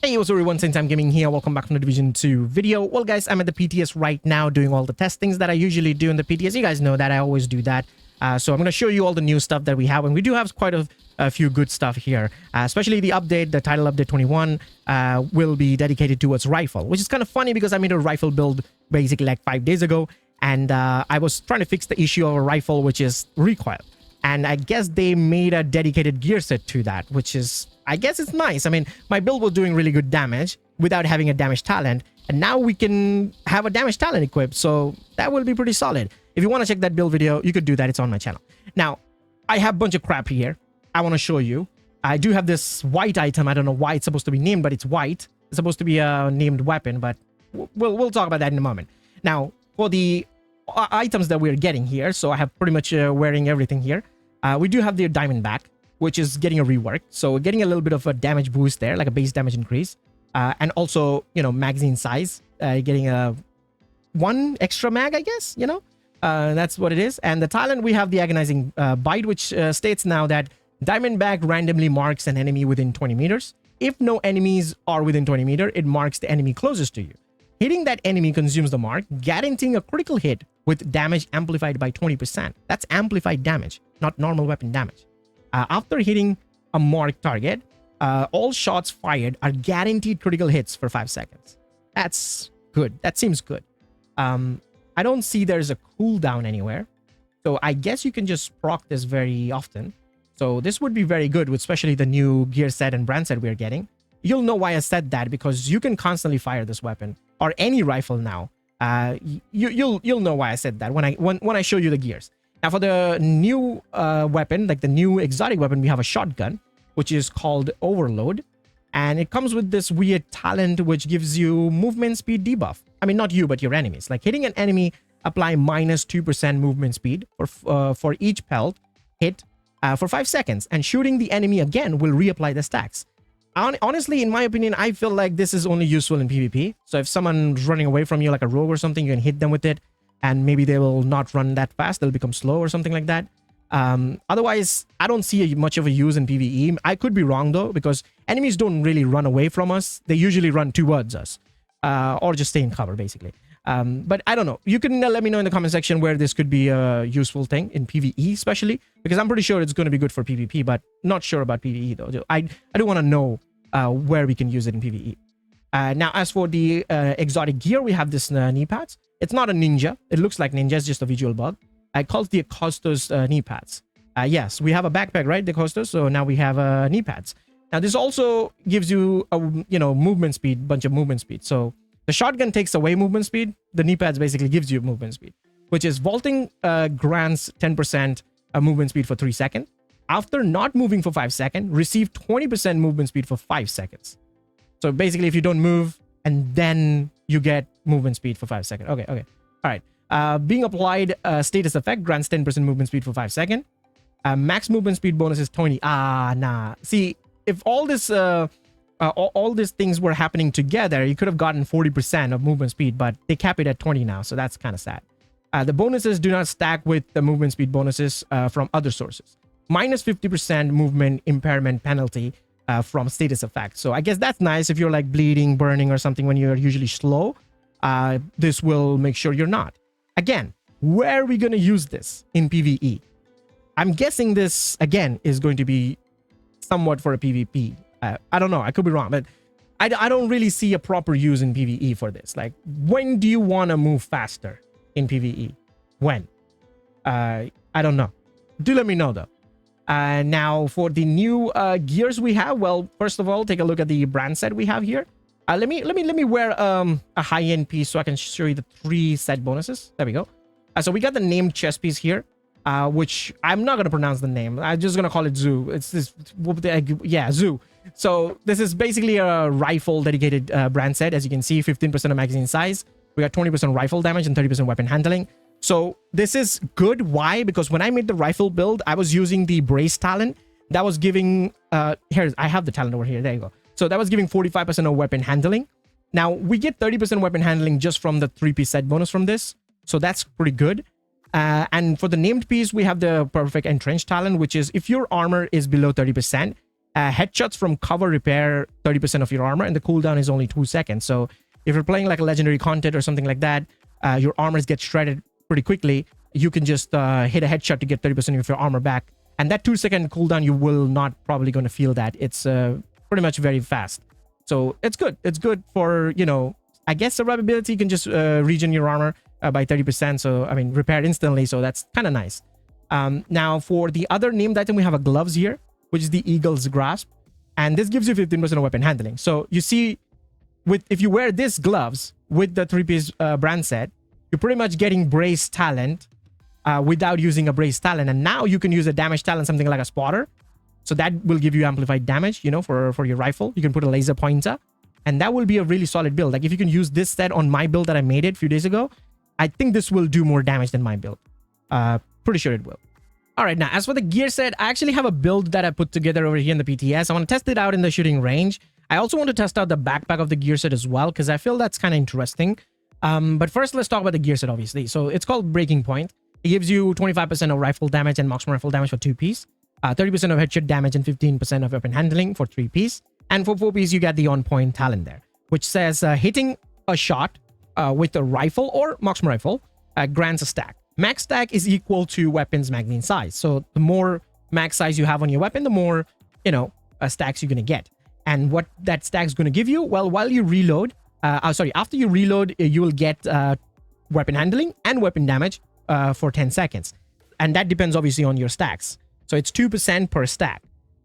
Hey, what's up everyone, Same Time Gaming here. Welcome back from the Division 2 video. Well guys, I'm at the PTS right now doing all the testings that I usually do in the PTS. You guys know that I always do that. So I'm going to show you all the new stuff that we have, and we do have quite a few good stuff here. Especially the update, the title update 21 will be dedicated towards rifle, which is kind of funny because I made a rifle build basically like 5 days ago, and I was trying to fix the issue of a rifle, which is recoil. And I guess they made a dedicated gear set to that, which is, I guess it's nice. I mean, my build was doing really good damage without having a damage talent. And now we can have a damage talent equipped. So that will be pretty solid. If you want to check that build video, you could do that. It's on my channel. Now, I have a bunch of crap here. I want to show you. I do have this white item. I don't know why it's supposed to be named, but it's white. It's supposed to be a named weapon, but we'll talk about that in a moment. Now, for the items that we're getting here, so I have pretty much wearing everything here. We do have the Diamondback, which is getting a rework, so we're getting a little bit of a damage boost there, like a base damage increase, and also, you know, magazine size, getting a 1 extra mag, I guess, you know, that's what it is. And the talent, we have the agonizing bite, which states now that Diamondback randomly marks an enemy within 20 meters. If no enemies are within 20 meters, it marks the enemy closest to you. Hitting that enemy consumes the mark, guaranteeing a critical hit with damage amplified by 20%. That's amplified damage, not normal weapon damage. After hitting a marked target, all shots fired are guaranteed critical hits for 5 seconds. That's good. That seems good. I don't see there's a cooldown anywhere. So I guess you can just proc this very often. So this would be very good, with especially the new gear set and brand set we're getting. You'll know why I said that, because you can constantly fire this weapon, or any rifle now. You'll know why I said that when I show you the gears. Now for the new weapon, like the new exotic weapon, we have a shotgun, which is called Overload, and it comes with this weird talent which gives you movement speed debuff. I mean, not you, but your enemies. Like hitting an enemy, apply minus 2% movement speed for each pelt hit for 5 seconds, and shooting the enemy again will reapply the stacks. Honestly, in my opinion, I feel like this is only useful in PvP. So if someone's running away from you like a rogue or something, you can hit them with it, and maybe they will not run that fast. They'll become slow or something like that. Otherwise, I don't see much of a use in PvE. I could be wrong though, because enemies don't really run away from us. They usually run towards us, or just stay in cover basically. But I don't know. You can let me know in the comment section where this could be a useful thing in PvE, especially, because I'm pretty sure it's going to be good for PvP, but not sure about PvE though. I do want to know where we can use it in PvE. Now, as for the exotic gear, we have this Kneepads. It's not a ninja. It looks like ninja. It's just a visual bug. I call it the Acosta's Kneepads. Yes, we have a backpack, right? The Acosta's. So now we have Kneepads. Now, this also gives you a movement speed, bunch of movement speed. So the shotgun takes away movement speed. The Kneepads basically gives you movement speed, which is vaulting grants 10% movement speed for 3 seconds. After not moving for 5 seconds, receive 20% movement speed for 5 seconds. So basically, if you don't move and then you get movement speed for 5 seconds. Okay. All right. Being applied status effect grants 10% movement speed for 5 seconds. Max movement speed bonus is 20. Nah. See, if all this all these things were happening together, you could have gotten 40% of movement speed, but they cap it at 20 now, so that's kind of sad. The bonuses do not stack with the movement speed bonuses from other sources. Minus 50% movement impairment penalty from status effect. So I guess that's nice if you're like bleeding, burning, or something when you're usually slow. This will make sure you're not. Again, where are we going to use this in PvE? I'm guessing this, again, is going to be somewhat for a PvP. I don't know. I could be wrong, but I don't really see a proper use in PvE for this. Like, when do you want to move faster in PvE? When? I don't know. Do let me know, though. Now, for the new gears we have, well, first of all, take a look at the brand set we have here. Let me wear a high-end piece so I can show you the 3 set bonuses. There we go. So we got the named chest piece here, which I'm not going to pronounce the name. I'm just going to call it Zoo. It's this, yeah, Zoo. So this is basically a rifle dedicated brand set. As you can see, 15% of magazine size. We got 20% rifle damage and 30% weapon handling. So this is good. Why? Because when I made the rifle build, I was using the brace talent. That was giving, here, I have the talent over here. There you go. So that was giving 45% of weapon handling. Now, we get 30% weapon handling just from the 3-piece set bonus from this. So that's pretty good. And for the named piece, we have the perfect entrenched talent, which is if your armor is below 30%, Headshots from cover repair 30% of your armor, and the cooldown is only 2 seconds. So if you're playing like a legendary content or something like that, your armors get shredded pretty quickly. You can just hit a headshot to get 30% of your armor back. And that 2-second cooldown, you will not probably going to feel that. It's pretty much very fast. So it's good. It's good for, you know, I guess survivability. You can just regen your armor by 30%. So, I mean, repair instantly. So that's kind of nice. Now, for the other named item, we have a gloves here, which is the Eagle's Grasp. And this gives you 15% of weapon handling. So you see, if you wear this gloves with the 3-piece brand set, you're pretty much getting brace talent without using a brace talent. And now you can use a damage talent, something like a spotter. So that will give you amplified damage, you know, for your rifle. You can put a laser pointer. And that will be a really solid build. Like if you can use this set on my build that I made it a few days ago, I think this will do more damage than my build. Pretty sure it will. All right, now as for the gear set, I actually have a build that I put together over here in the PTS. I want to test it out in the shooting range. I also want to test out the backpack of the gear set as well, because I feel that's kind of interesting. But first, let's talk about the gear set, obviously. So it's called Breaking Point. It gives you 25% of rifle damage and marksman rifle damage for 2-piece, 30% of headshot damage and 15% of weapon handling for 3-piece. And for 4-piece, you get the on-point talent there, which says hitting a shot with a rifle or marksman rifle grants a stack. Max stack is equal to weapon's magazine size. So the more max size you have on your weapon, the more, you know, stacks you're going to get. And what that stack is going to give you, well, while you reload, after you reload, you will get weapon handling and weapon damage for 10 seconds. And that depends obviously on your stacks. So it's 2% per stack,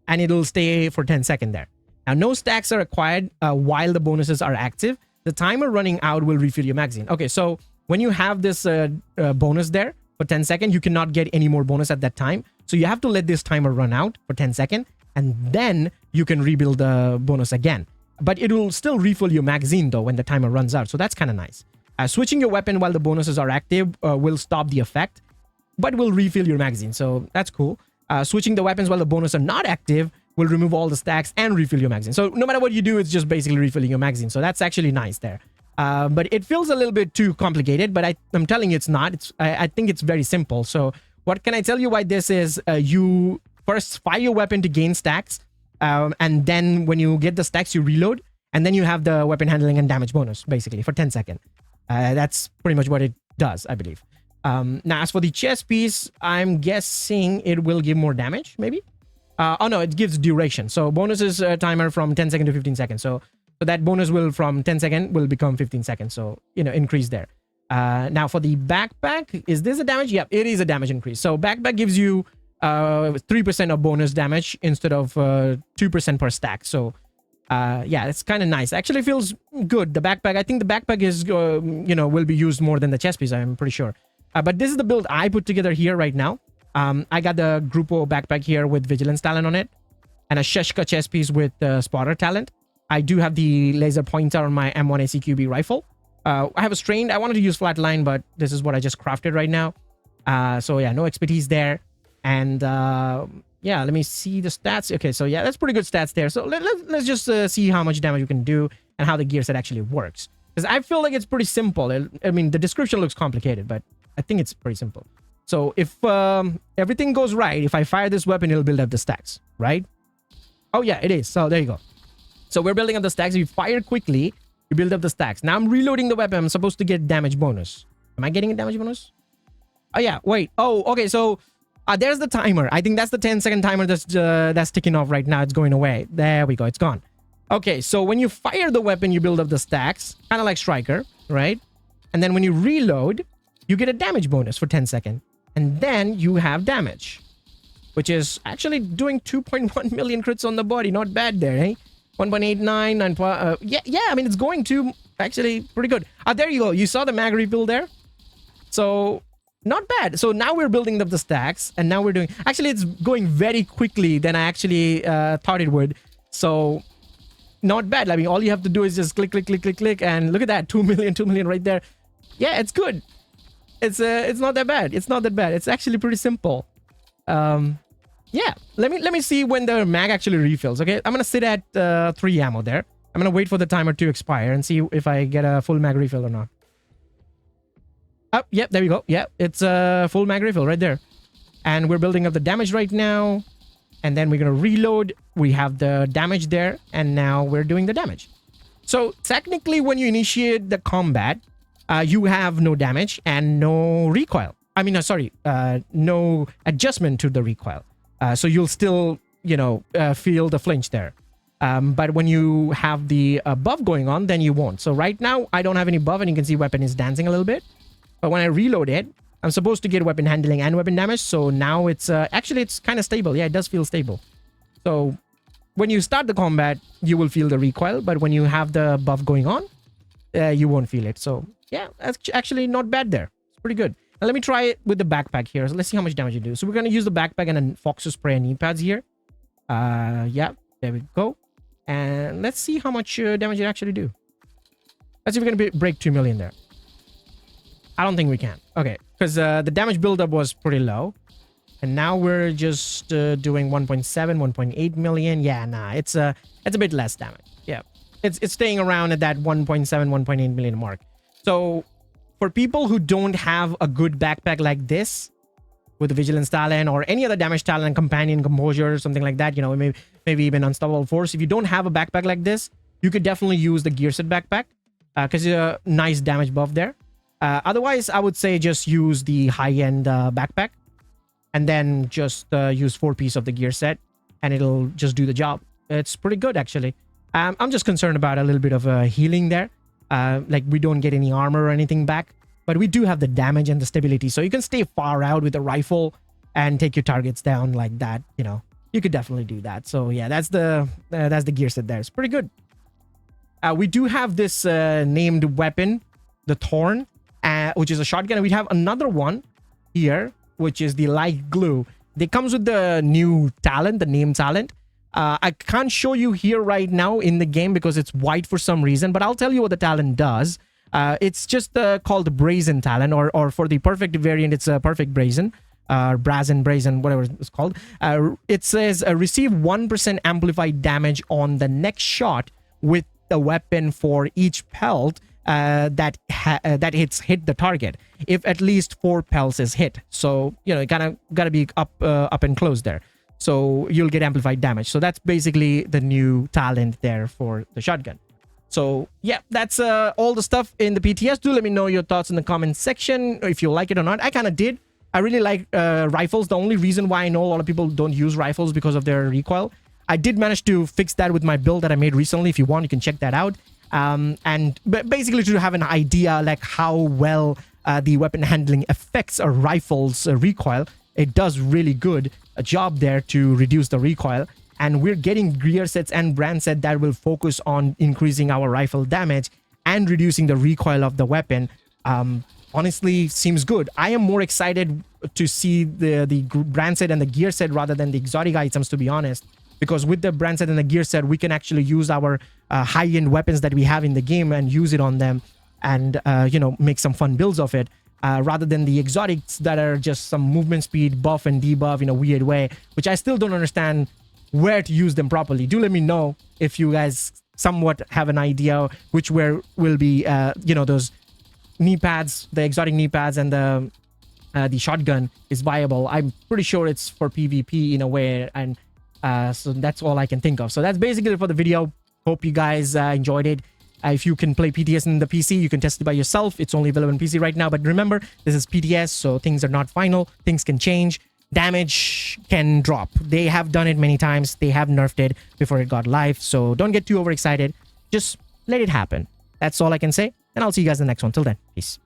and it'll stay for 10 seconds there. Now, no stacks are acquired while the bonuses are active. The timer running out will refill your magazine. Okay, so when you have this bonus there for 10 seconds, you cannot get any more bonus at that time. So you have to let this timer run out for 10 seconds, and then you can rebuild the bonus again. But it will still refill your magazine though when the timer runs out. So that's kind of nice. Switching your weapon while the bonuses are active will stop the effect, but will refill your magazine. So that's cool. Switching the weapons while the bonuses are not active will remove all the stacks and refill your magazine. So no matter what you do, it's just basically refilling your magazine. So that's actually nice there. But it feels a little bit too complicated, but I'm telling you it's not. I think it's very simple. So what can I tell you why this is? You first fire your weapon to gain stacks. And then when you get the stacks, you reload. And then you have the weapon handling and damage bonus, basically, for 10 seconds. That's pretty much what it does, I believe. Now, as for the chest piece, I'm guessing it will give more damage, maybe? Oh, no, it gives duration. So bonus is timer from 10 seconds to 15 seconds. So that bonus will from 10 seconds will become 15 seconds. So, you know, increase there. Now, for the backpack, is this a damage? Yeah, it is a damage increase. So backpack gives you 3% of bonus damage instead of 2% per stack. So, yeah, it's kind of nice. Actually feels good. The backpack, I think the backpack is, you know, will be used more than the chest piece, I'm pretty sure. But this is the build I put together here right now. I got the Grupo backpack here with Vigilance talent on it, and a Sheshka chest piece with Spotter talent. I do have the laser pointer on my M1 ACQB rifle. I have a strained. I wanted to use flatline, but this is what I just crafted right now. So yeah, no expertise there. And yeah, let me see the stats. Okay, so yeah, that's pretty good stats there. So let's just see how much damage you can do and how the gear set actually works. Because I feel like it's pretty simple. I mean, the description looks complicated, but I think it's pretty simple. So if everything goes right, if I fire this weapon, it'll build up the stacks, right? Oh yeah, it is. So there you go. So we're building up the stacks. If you fire quickly, you build up the stacks. Now I'm reloading the weapon. I'm supposed to get damage bonus. Am I getting a damage bonus? Oh yeah, wait. Oh, okay. So there's the timer. I think that's the 10-second timer that's ticking off right now. It's going away. There we go. It's gone. Okay, so when you fire the weapon, you build up the stacks, kind of like Striker, right? And then when you reload, you get a damage bonus for 10 seconds. And then you have damage, which is actually doing 2.1 million crits on the body. Not bad there, eh? 1.89, yeah, I mean, it's going to actually pretty good. There you go. You saw the mag refill there. So not bad. So now we're building up the stacks, and now we're doing, actually, it's going very quickly than I actually thought it would. So not bad. I mean, all you have to do is just click, click, click, click, click, and look at that, 2 million right there. Yeah, it's good. It's not that bad. It's not that bad. It's actually pretty simple. Yeah, let me see when the mag actually refills. Okay, I'm gonna sit at 3 ammo there. I'm gonna wait for the timer to expire and see if I get a full mag refill or not. Oh, yep, there we go. Yeah, it's a full mag refill right there. And we're building up the damage right now. And then we're going to reload. We have the damage there. And now we're doing the damage. So technically, when you initiate the combat, you have no damage and no recoil. I mean, sorry, no adjustment to the recoil. So you'll still, feel the flinch there. But when you have the buff going on, then you won't. So right now, I don't have any buff, and you can see weapon is dancing a little bit. But when I reload it, I'm supposed to get weapon handling and weapon damage. So now it's actually, it's kind of stable. Yeah, it does feel stable. So when you start the combat, you will feel the recoil. But when you have the buff going on, you won't feel it. So yeah, that's actually not bad there. It's pretty good. Now let me try it with the backpack here. So let's see how much damage you do. So we're going to use the backpack and then Fox's Spray and knee pads here. Yeah, there we go. And let's see how much damage it actually do. Let's see if we're going to break 2 million there. I don't think we can. Okay, because the damage buildup was pretty low. And now we're just doing 1.7, 1.8 million. Yeah, nah, it's a bit less damage. Yeah, it's staying around at that 1.7, 1.8 million mark. So for people who don't have a good backpack like this, with the Vigilance Talent or any other damage talent, Companion, Composure, something like that, maybe even Unstoppable Force. If you don't have a backpack like this, you could definitely use the Gear Set backpack because it's a nice damage buff there. Otherwise, I would say just use the high-end backpack and then just use 4 pieces of the Gear Set and it'll just do the job. It's pretty good, actually. I'm just concerned about a little bit of healing there. Like we don't get any armor or anything back. But we do have the damage and the stability. So you can stay far out with a rifle and take your targets down like that. You could definitely do that. So yeah, that's the gear set there. It's pretty good. We do have this named weapon, the Thorn, which is a shotgun. And we have another one here, which is the Light Glue. It comes with the new talent, the name talent. I can't show you here right now in the game because it's white for some reason. But I'll tell you what the talent does. It's just called Brazen Talent, or for the perfect variant, it's a Perfect Brazen, Brazen, whatever it's called. It says receive 1% amplified damage on the next shot with the weapon for each pelt that hit the target, if at least 4 pelts is hit. So you kind of gotta be up and close there. So you'll get amplified damage. So that's basically the new talent there for the shotgun. So yeah, that's all the stuff in the PTS. Do let me know your thoughts in the comment section if you like it or not. I kind of did. I really like rifles. The only reason why I know a lot of people don't use rifles because of their recoil. I did manage to fix that with my build that I made recently. If you want, you can check that out. And basically to have an idea like how well the weapon handling affects a rifle's recoil. It does really good a job there to reduce the recoil. And we're getting gear sets and brand set that will focus on increasing our rifle damage and reducing the recoil of the weapon. Honestly, seems good. I am more excited to see the brand set and the gear set rather than the exotic items, to be honest. Because with the brand set and the gear set, we can actually use our high-end weapons that we have in the game and use it on them and, make some fun builds of it. Rather than the exotics that are just some movement speed buff and debuff in a weird way, which I still don't understand where to use them properly. Do let me know if you guys somewhat have an idea which where will be those knee pads, the exotic knee pads, and the shotgun is viable. I'm pretty sure it's for PvP in a way, and so that's all I can think of. So that's basically it for the video. Hope you guys enjoyed it. If you can play PTS in the PC, you can test it by yourself. It's only available in PC right now, but remember, this is PTS, so things are not final. Things can change. Damage can drop. They have done it many times. They have nerfed it before it got live, so don't get too overexcited. Just let it happen. That's all I can say, and I'll see you guys in the next one. Till then, peace.